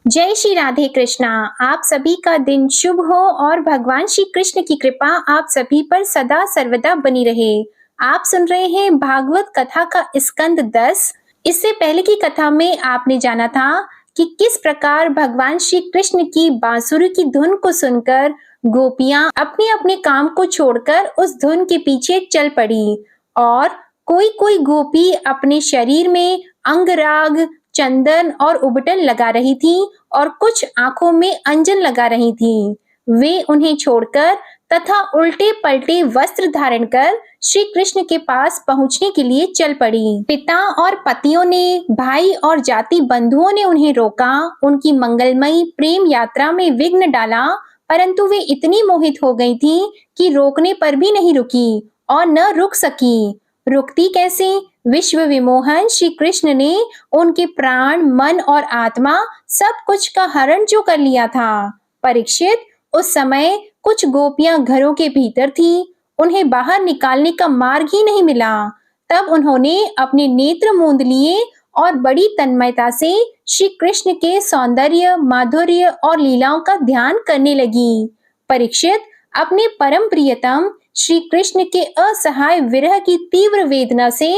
जय श्री राधे कृष्णा। आप सभी का दिन शुभ हो और भगवान श्री कृष्ण की कृपा आप सभी पर सदा सर्वदा बनी रहे। आप सुन रहे हैं भागवत कथा का स्कंद 10। इससे पहले की कथा में आपने जाना था कि किस प्रकार भगवान श्री कृष्ण की बांसुरी की धुन को सुनकर गोपियां अपने अपने काम को छोड़कर उस धुन के पीछे चल पड़ी और कोई कोई गोपी अपने शरीर में अंगराग, चंदन और उबटन लगा रही थी और कुछ आंखों में अंजन लगा रही थी। वे उन्हें छोड़कर तथा उल्टे पलटे वस्त्र धारण कर श्री कृष्ण के पास पहुंचने के लिए चल पड़ी। पिता और पतियों ने, भाई और जाति बंधुओं ने उन्हें रोका, उनकी मंगलमयी प्रेम यात्रा में विघ्न डाला, परंतु वे इतनी मोहित हो गई थी कि रोकने पर भी नहीं रुकी और न रुक सकी। रुकती कैसे? विश्व विमोहन श्री कृष्ण ने उनके प्राण, मन और आत्मा सब कुछ का हरण जो कर लिया था। परीक्षित, उस समय कुछ गोपियां घरों के भीतर थी, उन्हें बाहर निकालने का मार्ग ही नहीं मिला। तब उन्होंने अपने नेत्र मूंद लिए और बड़ी तन्मयता से श्री कृष्ण के सौंदर्य, माधुर्य और लीलाओं का ध्यान करने लगी। परीक्षित, अपने परम प्रियतम श्री कृष्ण के असहाय विरह की तीव्र वेदना से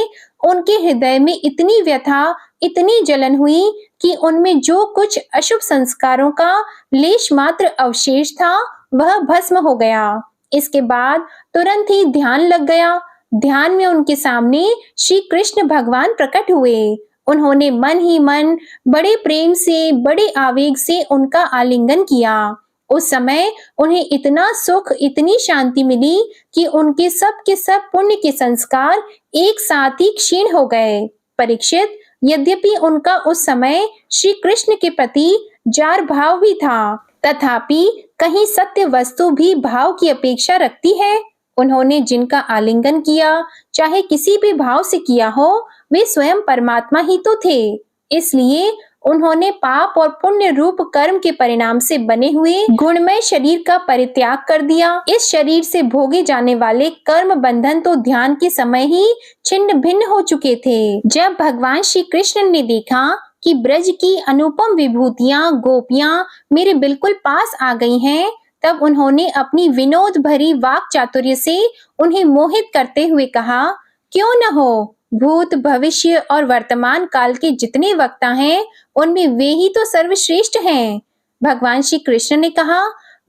उनके हृदय में इतनी व्यथा, इतनी जलन हुई कि उनमें जो कुछ अशुभ संस्कारों का लेश मात्र अवशेष था वह भस्म हो गया। इसके बाद तुरंत ही ध्यान लग गया। ध्यान में उनके सामने श्री कृष्ण भगवान प्रकट हुए। उन्होंने मन ही मन बड़े प्रेम से, बड़े आवेग से उनका आलिंगन किया। उस समय उन्हें इतना सुख, इतनी शांति मिली कि उनके सब के सब पुण्य के संस्कार एक साथ ही क्षीण हो गए। परीक्षित, यद्यपि उनका उस समय श्री कृष्ण के प्रति जार भाव भी था, तथापि कहीं सत्य वस्तु भी भाव की अपेक्षा रखती है। उन्होंने जिनका आलिंगन किया, चाहे किसी भी भाव से किया हो, वे स्वयं परमात्मा ही तो थे। इसलिए उन्होंने पाप और पुण्य रूप कर्म के परिणाम से बने हुए गुणमय शरीर का परित्याग कर दिया। इस शरीर से भोगे जाने वाले कर्म बंधन तो ध्यान के समय ही छिन्न भिन्न हो चुके थे। जब भगवान श्री कृष्ण ने देखा कि ब्रज की अनुपम विभूतियां, गोपियां मेरे बिल्कुल पास आ गई हैं, तब उन्होंने अपनी विनोद भरी वाक चातुर्य से उन्हें मोहित करते हुए कहा, क्यों न हो, भूत, भविष्य और वर्तमान काल के जितने वक्ता हैं, उनमें वे ही तो सर्वश्रेष्ठ हैं। भगवान श्री कृष्ण ने कहा,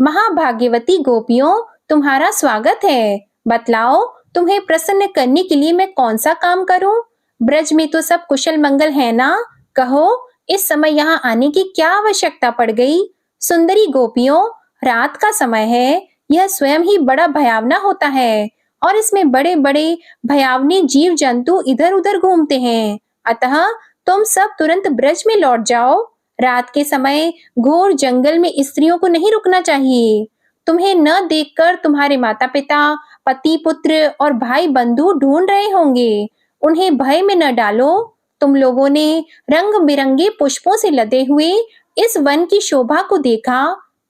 महाभाग्यवती गोपियों, तुम्हारा स्वागत है। बतलाओ, तुम्हें प्रसन्न करने के लिए मैं कौन सा काम करूं? ब्रज में तो सब कुशल मंगल है ना? कहो, इस समय यहाँ आने की क्या आवश्यकता पड़ गई? सुंदरी गोपियों, रात का समय है, यह स्वयं ही बड़ा भयावना होता है और इसमें बड़े बड़े भयावने जीव जंतु इधर उधर घूमते हैं। अतः तुम सब तुरंत ब्रज में लौट जाओ। रात के समय घोर जंगल में स्त्रियों को नहीं रुकना चाहिए। तुम्हें न देखकर तुम्हारे माता पिता, पति पुत्र और भाई बंधु ढूंढ रहे होंगे। उन्हें भय में न डालो। तुम लोगों ने रंग बिरंगे पुष्पों से लदे हुए इस वन की शोभा को देखा।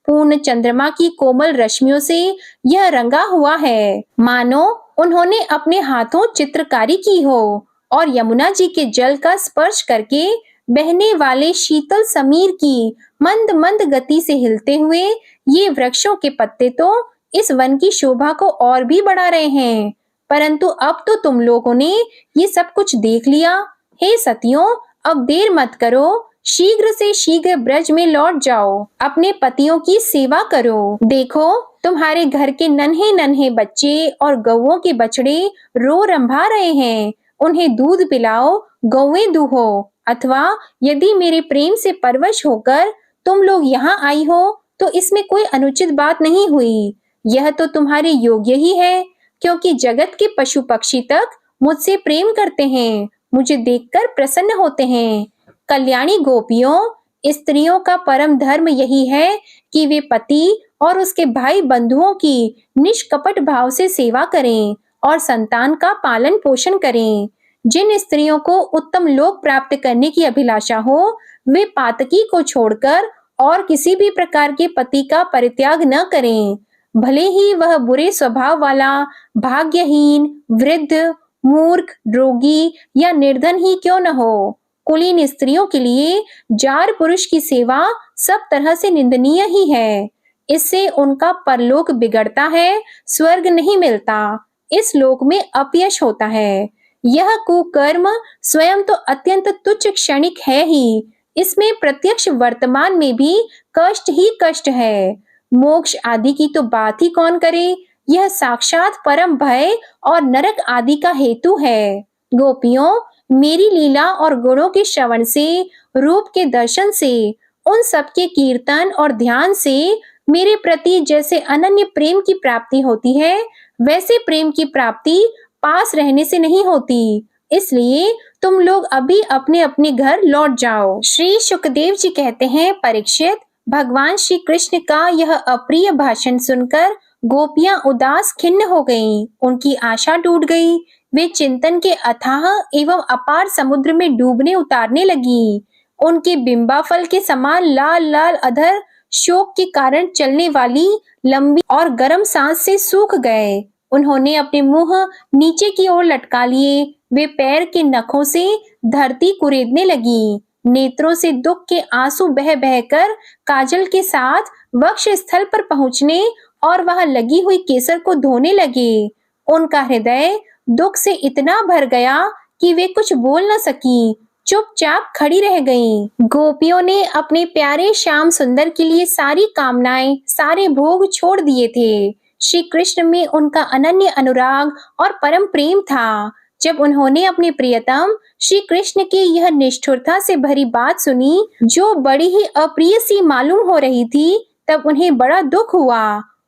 पूर्ण चंद्रमा की कोमल रश्मियों से यह रंगा हुआ है, मानो उन्होंने अपने हाथों चित्रकारी की हो और यमुना जी के जल का स्पर्श करके बहने वाले शीतल समीर की मंद मंद गति से हिलते हुए ये वृक्षों के पत्ते तो इस वन की शोभा को और भी बढ़ा रहे हैं। परंतु अब तो तुम लोगों ने ये सब कुछ देख लिया। हे सतियों, अब देर मत करो, शीघ्र से शीघ्र ब्रज में लौट जाओ, अपने पतियों की सेवा करो। देखो, तुम्हारे घर के नन्हे नन्हे बच्चे और गौओं के बछड़े रो रंभा रहे हैं। उन्हें दूध पिलाओ, गौएं दूहो। अथवा यदि मेरे प्रेम से परवश होकर तुम लोग यहाँ आई हो तो इसमें कोई अनुचित बात नहीं हुई। यह तो तुम्हारे योग्य ही है, क्योंकि जगत के पशु पक्षी तक मुझसे प्रेम करते हैं, मुझे देखकर प्रसन्न होते हैं। कल्याणी गोपियों, स्त्रियों का परम धर्म यही है कि वे पति और उसके भाई बंधुओं की निष्कपट भाव से सेवा करें और संतान का पालन पोषण करें। जिन स्त्रियों को उत्तम लोक प्राप्त करने की अभिलाषा हो, वे पातकी को छोड़कर और किसी भी प्रकार के पति का परित्याग न करें, भले ही वह बुरे स्वभाव वाला, भाग्यहीन, वृद्ध, मूर्ख, रोगी या निर्धन ही क्यों न हो। कुलीन स्त्रियों के लिए जार पुरुष की सेवा सब तरह से निंदनीय ही है। इससे उनका परलोक बिगड़ता है, स्वर्ग नहीं मिलता, इस लोक में अपयश होता है। यह कुकर्म स्वयं तो अत्यंत तुच्छ क्षणिक है ही, इसमें प्रत्यक्ष वर्तमान में भी कष्ट ही कष्ट है। मोक्ष आदि की तो बात ही कौन करे, यह साक्षात परम भय और नरक आदि का हेतु है। गोपियों, मेरी लीला और गुणों के श्रवण से, रूप के दर्शन से, उन सबके कीर्तन और ध्यान से मेरे प्रति जैसे अनन्य प्रेम की प्राप्ति होती है, वैसे प्रेम की प्राप्ति पास रहने से नहीं होती। इसलिए तुम लोग अभी अपने अपने घर लौट जाओ। श्री शुकदेव जी कहते हैं, परीक्षित, भगवान श्री कृष्ण का यह अप्रिय भाषण सुनकर गोपियां उदास खिन्न हो गईं, उनकी आशा टूट गई। वे चिंतन के अथाह एवं अपार समुद्र में डूबने उतारने लगी। उनके बिंबा फल के समान लाल लाल अधर शोक के कारण चलने वाली लंबी और गर्म सांस से सूख गए। उन्होंने अपने मुंह नीचे की ओर लटका लिए। वे पैर के नखों से धरती कुरेदने लगी। नेत्रों से दुख के आंसू बह बहकर काजल के साथ वक्ष स्थल पर पहुंचने और वहां लगी हुई केसर को धोने लगे। उनका हृदय दुख से इतना भर गया कि वे कुछ बोल न सकी, चुपचाप खड़ी रह गईं। गोपियों ने अपने प्यारे श्याम सुंदर के लिए सारी कामनाएं, सारे भोग छोड़ दिए थे। श्री कृष्ण में उनका अनन्य अनुराग और परम प्रेम था। जब उन्होंने अपने प्रियतम श्री कृष्ण की यह निष्ठुरता से भरी बात सुनी, जो बड़ी ही अप्रिय सी मालूम हो रही थी, तब उन्हें बड़ा दुख हुआ।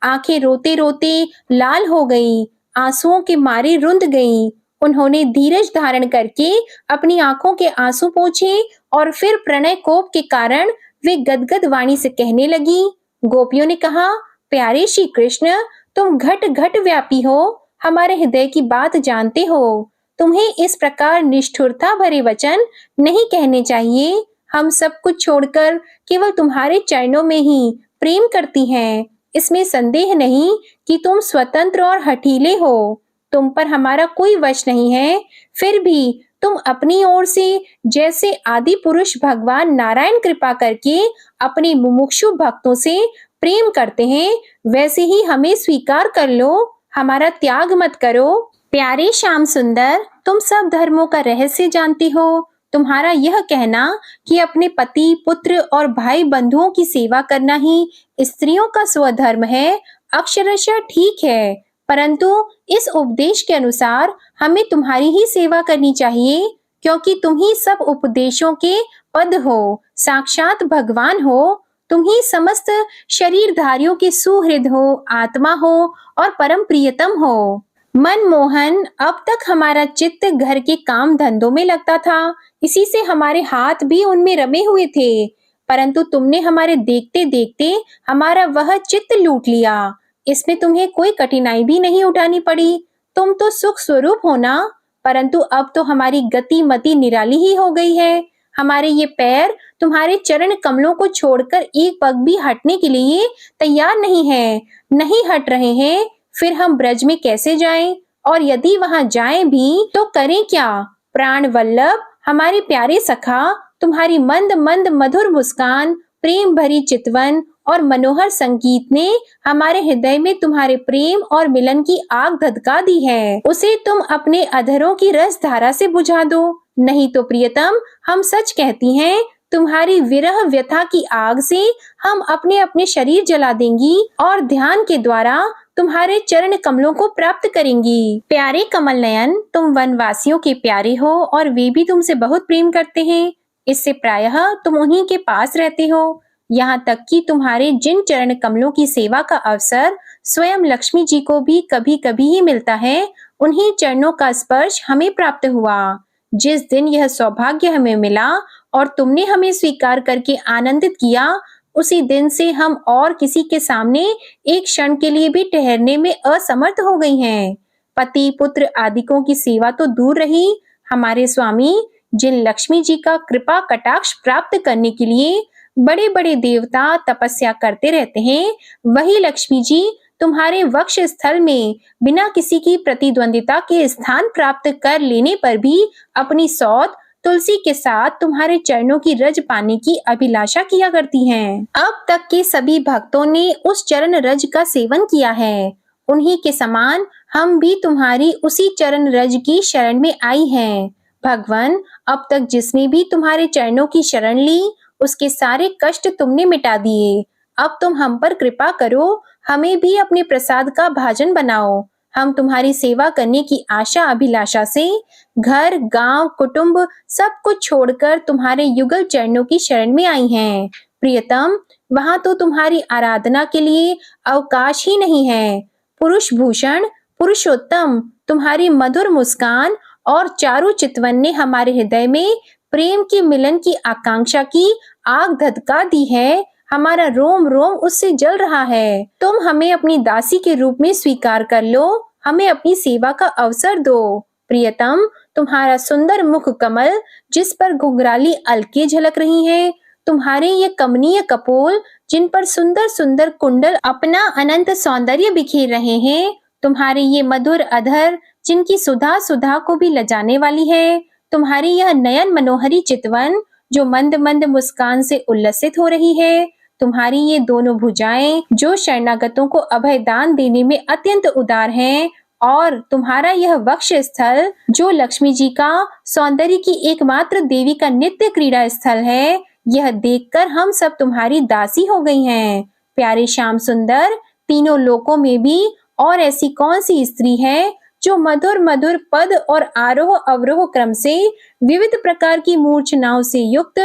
आंखें रोते रोते लाल हो गईं, आंसुओं के मारे रुंध गईं। उन्होंने धीरज धारण करके अपनी आंखों के आंसू पोंछे और फिर प्रणय कोप के कारण वे गदगद वाणी से कहने लगी। गोपियों ने कहा, प्यारे श्री कृष्ण, तुम घट घट व्यापी हो, हमारे हृदय की बात जानते हो। तुम्हें इस प्रकार निष्ठुरता भरे वचन नहीं कहने चाहिए। हम सब कुछ छोड़कर केवल तुम्हारे चरणों में ही प्रेम करती हैं। इसमें संदेह नहीं कि तुम स्वतंत्र और हठीले हो। तुम पर हमारा कोई वश नहीं है। फिर भी तुम अपनी ओर से जैसे आदि पुरुष भगवान नारायण कृपा करके अपने मुमुक्षु भक्तों से प्रेम करते हैं, वैसे ही हमें स्वीकार कर लो, हमारा त्याग मत करो। प्यारे श्याम सुंदर, तुम सब धर्मों का रहस्य जानते हो। तुम्हारा यह कहना कि अपने पति, पुत्र और भाई बंधुओं की सेवा करना ही स्त्रियों का स्वधर्म है, अक्षरशः ठीक है, परंतु इस उपदेश के अनुसार हमें तुम्हारी ही सेवा करनी चाहिए, क्योंकि तुम ही सब उपदेशों के पद हो, साक्षात भगवान हो। तुम ही समस्त शरीरधारियों के सुहृद हो, आत्मा हो और परम प्रियतम हो। मनमोहन, अब तक हमारा चित्त घर के काम धंधों में लगता था, इसी से हमारे हाथ भी उनमें रमे हुए थे, परंतु तुमने हमारे देखते देखते हमारा वह चित्त लूट लिया। इसमें तुम्हें कोई कठिनाई भी नहीं उठानी पड़ी। तुम तो सुख स्वरूप हो ना, परंतु अब तो हमारी गति मति निराली ही हो गई है। हमारे ये पैर तुम्हारे चरण कमलों को छोड़कर एक पग भी हटने के लिए तैयार नहीं है, नहीं हट रहे हैं। फिर हम ब्रज में कैसे जाएं? और यदि वहां जाएं भी तो करें क्या? प्राण वल्लभ, हमारे प्यारे सखा, तुम्हारी मंद मंद मधुर मुस्कान, प्रेम भरी चितवन और मनोहर संगीत ने हमारे हृदय में तुम्हारे प्रेम और मिलन की आग धधका दी है। उसे तुम अपने अधरों की रस धारा से बुझा दो, नहीं तो प्रियतम, हम सच कहती हैं, तुम्हारी विरह व्यथा की आग से हम अपने अपने शरीर जला देंगी और ध्यान के द्वारा तुम्हारे चरण कमलों को प्राप्त करेंगी। प्यारे कमल नयन, तुम वनवासियों के प्यारे हो और वे भी तुमसे बहुत प्रेम करते हैं। इससे प्रायः तुम उन्हीं के पास रहते हो। यहाँ तक कि तुम्हारे जिन चरण कमलों की सेवा का अवसर स्वयं लक्ष्मी जी को भी कभी कभी ही मिलता है, उन्हीं चरणों का स्पर्श हमें प्राप्त हुआ। जिस दिन यह सौभाग्य हमें मिला और तुमने हमें स्वीकार करके आनंदित किया, उसी दिन से हम और किसी के सामने एक क्षण के लिए भी ठहरने में असमर्थ हो गई हैं। पति, पुत्र आदिकों की सेवा तो दूर रही, हमारे स्वामी जिन लक्ष्मी जी का कृपा कटाक्ष प्राप्त करने के लिए बड़े बड़े देवता तपस्या करते रहते हैं, वही लक्ष्मी जी तुम्हारे वक्ष स्थल में बिना किसी की प्रतिद्वंदिता के स्थान प्राप्त कर लेने पर भी अपनी सौत तुलसी के साथ तुम्हारे चरणों की रज पाने की अभिलाषा किया करती हैं। अब तक के सभी भक्तों ने उस चरण रज का सेवन किया है। उन्हीं के समान हम भी तुम्हारी उसी चरण रज की शरण में आई हैं। भगवान, अब तक जिसने भी तुम्हारे चरणों की शरण ली, उसके सारे कष्ट तुमने मिटा दिए। अब तुम हम पर कृपा करो, हमें भी अपने प्रसाद का भाजन बनाओ। हम तुम्हारी सेवा करने की आशा अभिलाषा से घर, गांव, कुटुंब सब कुछ छोड़कर तुम्हारे युगल चरणों की शरण में आई हैं। प्रियतम, वहां तो तुम्हारी आराधना के लिए अवकाश ही नहीं है। पुरुष भूषण, पुरुषोत्तम, तुम्हारी मधुर मुस्कान और चारु चितवन ने हमारे हृदय में प्रेम के मिलन की आकांक्षा की आग धधका दी है। हमारा रोम रोम उससे जल रहा है। तुम हमें अपनी दासी के रूप में स्वीकार कर लो, हमें अपनी सेवा का अवसर दो। प्रियतम, तुम्हारा सुंदर मुख कमल जिस पर घुंघराली अलके झलक रही हैं, तुम्हारे ये कमनीय कपोल जिन पर सुंदर सुंदर कुंडल अपना अनंत सौंदर्य बिखेर रहे हैं, तुम्हारे ये मधुर अधर जिनकी सुधा सुधा को भी लजाने वाली है, तुम्हारी यह नयन मनोहरी चितवन जो मंद मंद मुस्कान से उल्लसित हो रही है, तुम्हारी ये दोनों भुजाएं जो शरणागतों को अभय दान देने में अत्यंत उदार हैं, और तुम्हारा यह वक्ष स्थल जो लक्ष्मी जी का सौंदर्य की एकमात्र देवी का नित्य क्रीड़ा स्थल है, यह देखकर हम सब तुम्हारी दासी हो गई हैं। प्यारे श्याम सुंदर, तीनों लोकों में भी और ऐसी कौन सी स्त्री है जो मधुर मधुर पद और आरोह अवरोह क्रम से विविध प्रकार की मूर्छनाओं से युक्त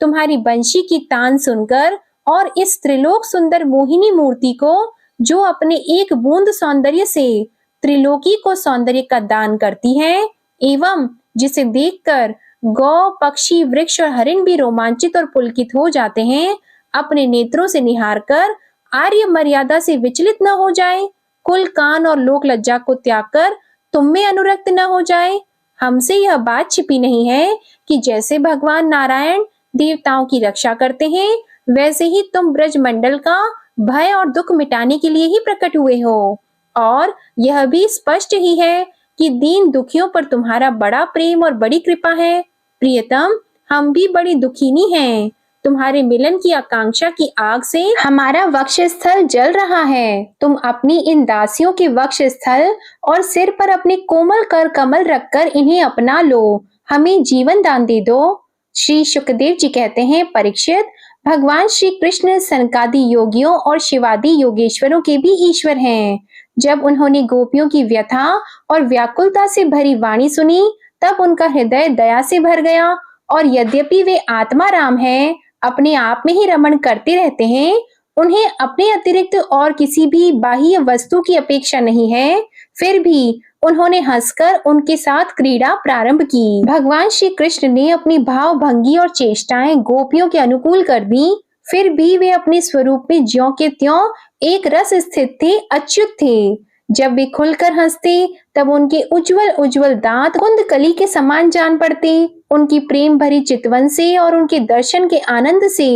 तुम्हारी बंशी की तान सुनकर और इस त्रिलोक सुंदर मोहिनी मूर्ति को जो अपने एक बूंद सौंदर्य से त्रिलोकी को सौंदर्य का दान करती है, एवं जिसे देखकर गौ, पक्षी, वृक्ष और हरिण भी रोमांचित और पुलकित हो जाते हैं, अपने नेत्रों से निहारकर आर्य मर्यादा से विचलित न हो जाए, कुल कान और लोक लज्जा को त्याग कर तुम में अनुरक्त न हो जाए। हमसे यह बात छिपी नहीं है कि जैसे भगवान नारायण देवताओं की रक्षा करते हैं, वैसे ही तुम ब्रज मंडल का भय और दुख मिटाने के लिए ही प्रकट हुए हो। और यह भी स्पष्ट ही है कि दीन दुखियों पर तुम्हारा बड़ा प्रेम और बड़ी कृपा है। प्रियतम, हम भी बड़ी दुखीनी हैं। तुम्हारे मिलन की आकांक्षा की आग से हमारा वक्ष स्थल जल रहा है। तुम अपनी इन दासियों के वक्ष स्थल और सिर पर अपने कोमल कर कमल रखकर इन्हें अपना लो, हमें जीवन दान दे दो। श्री शुकदेव जी कहते हैं, परीक्षित, भगवान श्री कृष्ण सनकादि योगियों और शिवादि योगेश्वरों के भी ईश्वर हैं। जब उन्होंने गोपियों की व्यथा और व्याकुलता से भरी वाणी सुनी, तब उनका हृदय दया से भर गया, और यद्यपि वे आत्मा राम हैं, अपने आप में ही रमण करते रहते हैं, उन्हें अपने अतिरिक्त और किसी भी बाह्य वस्तु की अपेक्षा नहीं है, फिर भी उन्होंने हंसकर उनके साथ क्रीड़ा प्रारंभ की। भगवान श्री कृष्ण ने अपनी भाव भंगी और चेष्टाएं गोपियों के अनुकूल कर दी, फिर भी वे अपने स्वरूप में ज्यों के त्यों एक रस स्थित थे, अच्युत थे। जब वे खुलकर हंसते, तब उनके उज्जवल उज्जवल दांत कुंदकली के समान जान पड़ते। उनकी प्रेम भरी चितवन से और उनके दर्शन के आनंद से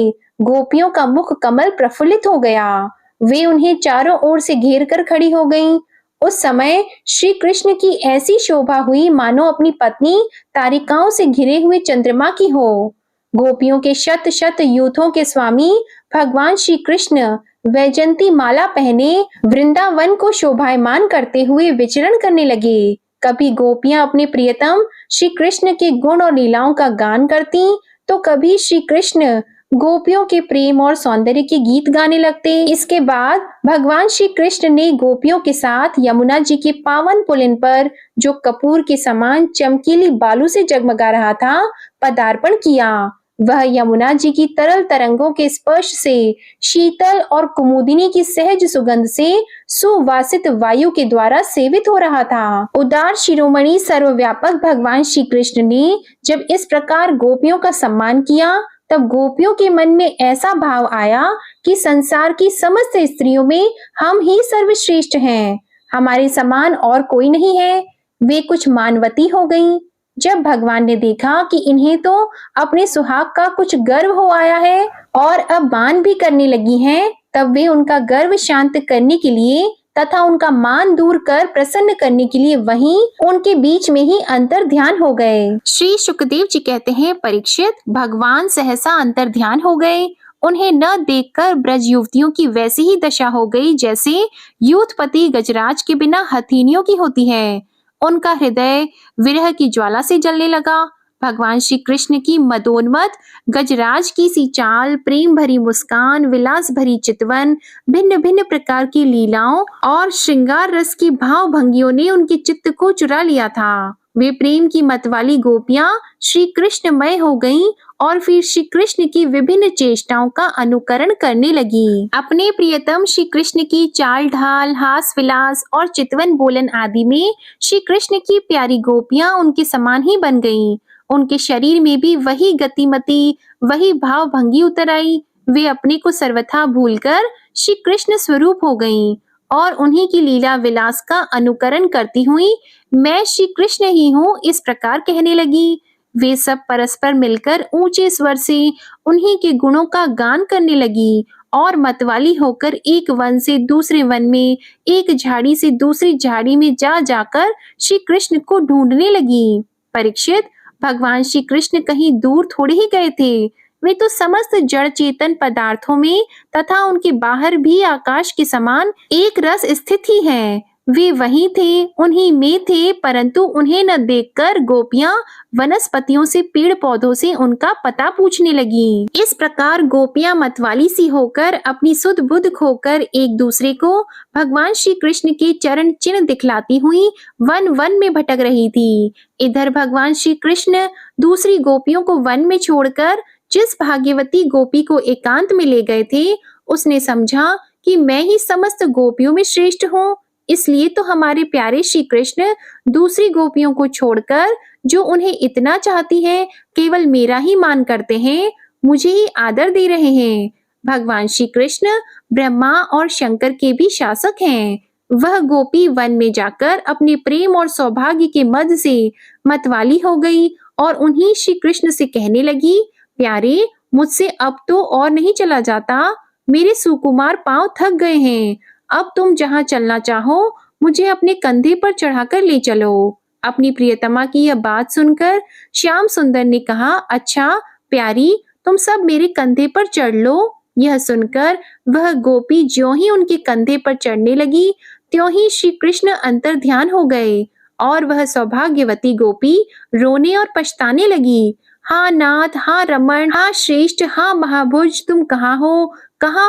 गोपियों का मुख कमल प्रफुल्लित हो गया। वे उन्हें चारों ओर से घेर कर खड़ी हो गईं। उस समय श्री कृष्ण की ऐसी शोभा हुई मानो अपनी पत्नी तारिकाओं से घिरे हुए चंद्रमा की हो। गोपियों के शत शत यूथों के स्वामी भगवान श्री कृष्ण वैजंती माला पहने वृंदावन को शोभायमान करते हुए विचरण करने लगे। कभी गोपियां अपने प्रियतम श्री कृष्ण के गुण और लीलाओं का गान करती, तो कभी श्री कृष्ण गोपियों के प्रेम और सौंदर्य के गीत गाने लगते। इसके बाद भगवान श्री कृष्ण ने गोपियों के साथ यमुना जी के पावन पुलिन पर, जो कपूर के समान चमकीली बालू से जगमगा रहा था, पदार्पण किया। वह यमुना जी की तरल तरंगों के स्पर्श से, शीतल और कुमुदिनी की सहज सुगंध से सुवासित वायु के द्वारा सेवित हो रहा था। उदार शिरोमणि सर्वव्यापक भगवान श्री कृष्ण ने जब इस प्रकार गोपियों का सम्मान किया, तब गोपियों के मन में ऐसा भाव आया कि संसार की समस्त स्त्रियों में हम ही सर्वश्रेष्ठ हैं, हमारे समान और कोई नहीं है। वे कुछ मानवती हो गईं। जब भगवान ने देखा कि इन्हें तो अपने सुहाग का कुछ गर्व हो आया है और अब मान भी करने लगी हैं, तब वे उनका गर्व शांत करने के लिए तथा उनका मान दूर कर प्रसन्न करने के लिए वहीं उनके बीच में ही अंतर ध्यान हो गए। श्री सुखदेव जी कहते हैं, परीक्षित, भगवान सहसा अंतर ध्यान हो गए। उन्हें न देखकर ब्रज युवतियों की वैसी ही दशा हो गई जैसे यूथपति गजराज के बिना हथिनियों की होती है। उनका हृदय विरह की ज्वाला से जलने लगा। भगवान श्री कृष्ण की मदोन्मत्त गजराज की सी चाल, प्रेम भरी मुस्कान, विलास भरी चितवन, भिन्न भिन्न प्रकार की लीलाओं और श्रृंगार रस की भाव भंगियों ने उनके चित्त को चुरा लिया था। वे प्रेम की मतवाली गोपियां श्री कृष्णमय हो गईं और फिर श्री कृष्ण की विभिन्न चेष्टाओं का अनुकरण करने लगी। अपने प्रियतम श्री कृष्ण की चाल ढाल, हास विलास और चितवन बोलन आदि में श्री कृष्ण की प्यारी गोपियां उनके समान ही बन गईं। उनके शरीर में भी वही गतिमती, वही भाव भंगी उतर आई। वे अपने को सर्वथा भूलकर श्री कृष्ण स्वरूप हो गईं और उन्हीं की लीला विलास का अनुकरण करती हुई मैं श्री कृष्ण ही हूँ इस प्रकार कहने लगी। वे सब परस्पर मिलकर ऊंचे स्वर से उन्हीं के गुणों का गान करने लगी और मतवाली होकर एक वन से दूसरे वन में, एक झाड़ी से दूसरी झाड़ी में जा जाकर श्री कृष्ण को ढूंढने लगी। परीक्षित, भगवान श्री कृष्ण कहीं दूर थोड़े ही गए थे। वे तो समस्त जड़ चेतन पदार्थों में तथा उनके बाहर भी आकाश के समान एक रस स्थित ही है। वे वहीं थे, उन्हीं में थे, परंतु उन्हें न देखकर गोपियां वनस्पतियों से, पेड़ पौधों से उनका पता पूछने लगी। इस प्रकार गोपियां मतवाली सी होकर, अपनी सुध बुध खोकर एक दूसरे को भगवान श्री कृष्ण के चरण चिन्ह दिखलाती हुई वन वन में भटक रही थी। इधर भगवान श्री कृष्ण दूसरी गोपियों को वन में छोड़कर जिस भाग्यवती गोपी को एकांत में ले गए थे, उसने समझा कि मैं ही समस्त गोपियों में श्रेष्ठ हूँ। इसलिए तो हमारे प्यारे श्री कृष्ण दूसरी गोपियों को छोड़कर, जो उन्हें इतना चाहती हैं, केवल मेरा ही मान करते हैं, मुझे ही आदर दे रहे हैं। भगवान श्री कृष्ण ब्रह्मा और शंकर के भी शासक हैं। वह गोपी वन में जाकर अपने प्रेम और सौभाग्य के मद से मतवाली हो गई और उन्हीं श्री कृष्ण से कहने लगी, प्यारे, मुझसे अब तो और नहीं चला जाता। मेरे सुकुमार पांव थक गए हैं। अब तुम जहाँ चलना चाहो मुझे अपने कंधे पर चढ़ाकर ले चलो। अपनी प्रियतमा की यह बात सुनकर श्याम सुंदर ने कहा, अच्छा प्यारी, तुम सब मेरे कंधे पर चढ़ लो। यह सुनकर वह गोपी ज्यों ही उनके कंधे पर चढ़ने लगी, त्यों ही श्री कृष्ण अंतर ध्यान हो गए और वह सौभाग्यवती गोपी रोने और पछताने लगी। हाँ नाथ, हाँ रमण, हाँ श्रेष्ठ, हाँ महाभुज, तुम कहाँ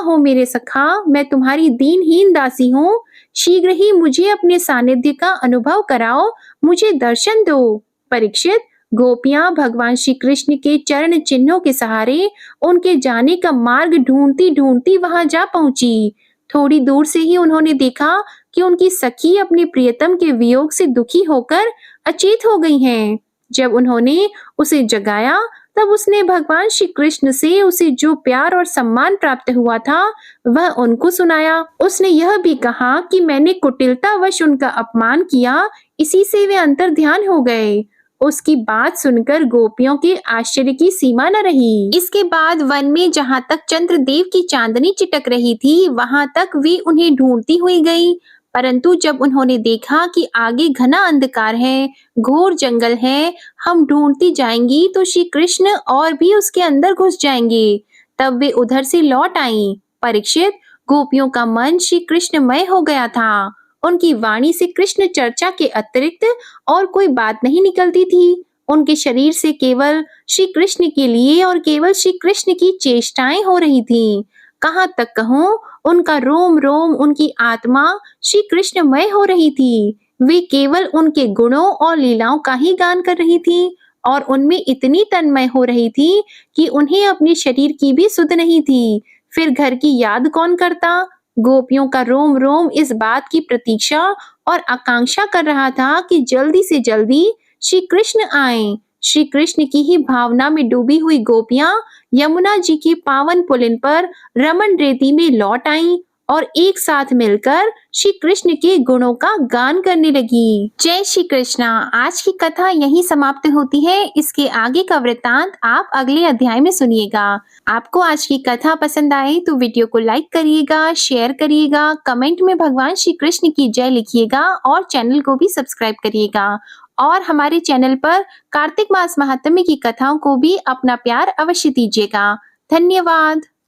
हो मेरे सखा? मैं तुम्हारी दीनहीन दासी हूँ। शीघ्र ही मुझे अपने सानिध्य का अनुभव कराओ, मुझे दर्शन दो। परीक्षित, गोपियां भगवान श्री कृष्ण के चरण चिन्हों के सहारे उनके जाने का मार्ग ढूंढती ढूंढती वहां जा पहुंची। थोड़ी दूर से ही उन्होंने देखा कि उनकी सखी अपने प्रियतम के वियोग से दुखी होकर अचेत हो गई हैं। जब उन्होंने उसे जगाया, तब उसने भगवान श्री कृष्ण से उसे जो प्यार और सम्मान प्राप्त हुआ था वह उनको सुनाया। उसने यह भी कहा कि मैंने कुटिलतावश उनका अपमान किया, इसी से वे अंतर ध्यान हो गए। उसकी बात सुनकर गोपियों के आश्चर्य की सीमा न रही। इसके बाद वन में जहाँ तक चंद्रदेव की चांदनी चिटक रही थी, वहां तक वे उन्हें ढूंढती हुई गई। परंतु जब उन्होंने देखा कि आगे घना अंधकार है, घोर जंगल है, हम ढूंढती जाएंगी तो श्री कृष्ण और भी उसके अंदर घुस जाएंगे, तब वे उधर से लौट आईं। परीक्षित, गोपियों का मन श्री कृष्णमय हो गया था। उनकी वाणी से कृष्ण चर्चा के अतिरिक्त और कोई बात नहीं निकलती थी। उनके शरीर से केवल श्री कृष्ण के लिए और केवल श्री कृष्ण की चेष्टाएं हो रही थीं। कहाँ तक कहूँ, उनका रोम रोम, उनकी आत्मा श्री कृष्णमय हो रही थी। वे केवल उनके गुणों और लीलाओं का ही गान कर रही थी और उनमें इतनी तन्मय हो रही थी कि उन्हें अपने शरीर की भी सुध नहीं थी। फिर घर की याद कौन करता? गोपियों का रोम रोम इस बात की प्रतीक्षा और आकांक्षा कर रहा था कि जल्दी से जल्दी श्री कृष्ण आए। श्री कृष्ण की ही भावना में डूबी हुई गोपियां यमुना जी की पावन पुलिन पर रमन रेती में लौट आईं और एक साथ मिलकर श्री कृष्ण के गुणों का गान करने लगी। जय श्री कृष्णा। आज की कथा यहीं समाप्त होती है। इसके आगे का वृत्तांत आप अगले अध्याय में सुनिएगा। आपको आज की कथा पसंद आए तो वीडियो को लाइक करिएगा, शेयर करिएगा, कमेंट में भगवान श्री कृष्ण की जय लिखिएगा और चैनल को भी सब्सक्राइब करिएगा। और हमारे चैनल पर कार्तिक मास महात्म्य की कथाओं को भी अपना प्यार अवश्य दीजिएगा। धन्यवाद।